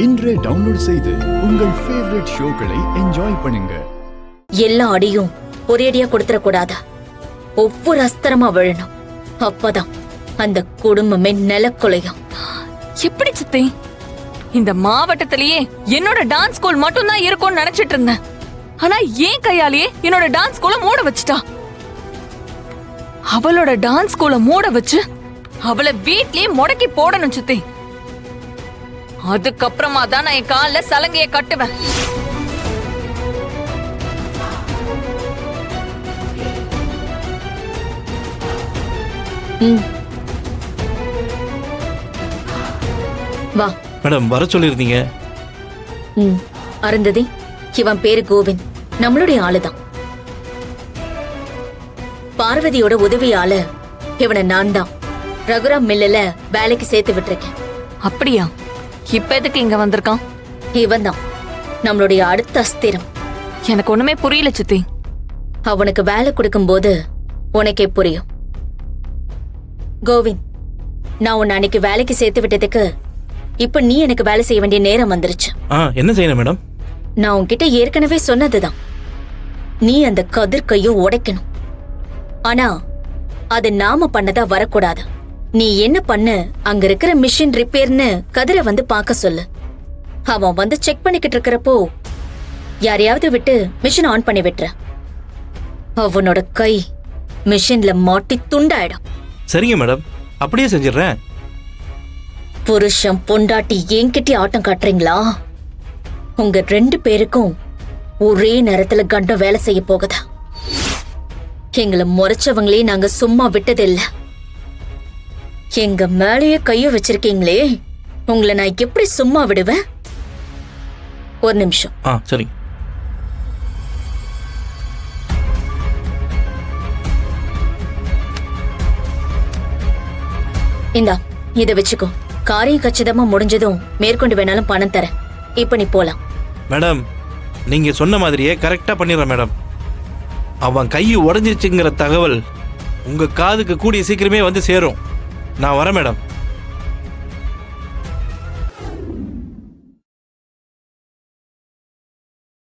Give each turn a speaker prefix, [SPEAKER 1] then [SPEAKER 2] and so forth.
[SPEAKER 1] இன்றே டவுன்லோட் செய்து உங்கள் ஃபேவரட் ஷோக்களை என்ஜாய் பண்ணுங்க.
[SPEAKER 2] எல்லா அடியும் ஒரேடியா கொடுத்துட கூடாது. ஒவ்வொரு அஸ்திரமா விழணும். அப்பதான் அந்த குடும்பமே நிலக்குலையும்.
[SPEAKER 3] எப்படி சித்தி? இந்த மாவட்டத்திலேயே என்னோட டான்ஸ் ஸ்கூல் மட்டும் தான் இருக்கும்னு நினைச்சிட்டு இருந்தேன். ஆனா ஏன் கையாலேயே என்னோட டான்ஸ் ஸ்கூலை மூட வச்சுட்டா. அவளோட டான்ஸ் ஸ்கூலை மூட வச்சு அவளை வீட்லயே முடக்கி போடணும் சித்தி. அதுக்கப்புறமா தான் நான் என் கால்ல சலங்கைய கட்டுவேன்.
[SPEAKER 2] வா
[SPEAKER 4] மேடம், வர சொல்லிருந்தீங்க.
[SPEAKER 2] அருந்ததி, இவன் பேரு கோவிந்த், நம்மளுடைய ஆளுதான். பார்வதியோட உதவியால இவனை நான் தான் ரகுராம் மில்லுல வேலைக்கு சேர்த்து விட்டுருக்கேன்.
[SPEAKER 3] அப்படியா? இப்ப எதுக்கு இங்க வந்திருக்கான்?
[SPEAKER 2] இவன் தான் நம்மளுடைய அடுத்த அஸ்திரம்.
[SPEAKER 3] எனக்கு ஒண்ணுமே புரியல சித்தி.
[SPEAKER 2] அவனுக்கு வேலை கொடுக்கும் போது உனக்கே புரியும். கோவிந்த், நான் உன்னை அன்னைக்கு வேலைக்கு சேர்த்து விட்டதுக்கு இப்ப நீ எனக்கு வேலை செய்ய வேண்டிய நேரம் வந்துருச்சு.
[SPEAKER 4] என்ன செய்யணும் மேடம்?
[SPEAKER 2] நான் உன்கிட்ட ஏற்கனவே சொன்னதுதான். நீ அந்த கதிர் கையை உடைக்கணும். ஆனா அது நாம பண்ணதா வரக்கூடாது. நீ என்ன பண்ணு, அங்க இருக்கிற மிஷின் ரிப்பேர்னு கதிரை வந்து பார்க்க சொல்லு. அவன் வந்து செக் பண்ணிக்கிட்டு இருக்கிறப்போ யாரையாவது விட்டு மிஷின் ஆன் பண்ணி விட்டுற. அவனோட கை மிஷின்ல மாட்டி துண்டாயிடும்.
[SPEAKER 4] சரிங்க மேடம், அப்படியே செஞ்சிடறேன்.
[SPEAKER 2] புருஷன் பொண்டாட்டி என்கிட்ட ஆட்டம் காட்டுறீங்களா? உங்க 2 பேருக்கும் ஒரே நேரத்துல கண்டம் வேலை செய்ய போகுதா? எங்களை முறைச்சவங்களே நாங்க சும்மா விட்டதில்ல. எங்க மேலேயே கைய வச்சிருக்கீங்களே, உங்களை நான் எப்படி சும்மா விடுவேன்? ஒரு நிமிஷம்.
[SPEAKER 4] சரி.
[SPEAKER 2] இந்தா, இத வச்சுக்கோ. காரியம் கச்சிதமா முடிஞ்சதும் மேற்கொண்டு வேணாலும் பணம் தரேன். இப்ப நீ போலாம்.
[SPEAKER 4] மேடம், நீங்க சொன்ன மாதிரியே கரெக்டா பண்ணிடுறேன் மேடம். அவன் கை உடஞ்சிருச்சுங்கிற தகவல் உங்க காதுக்கு கூடிய சீக்கிரமே வந்து சேரும். நான் வரேன் மேடம்.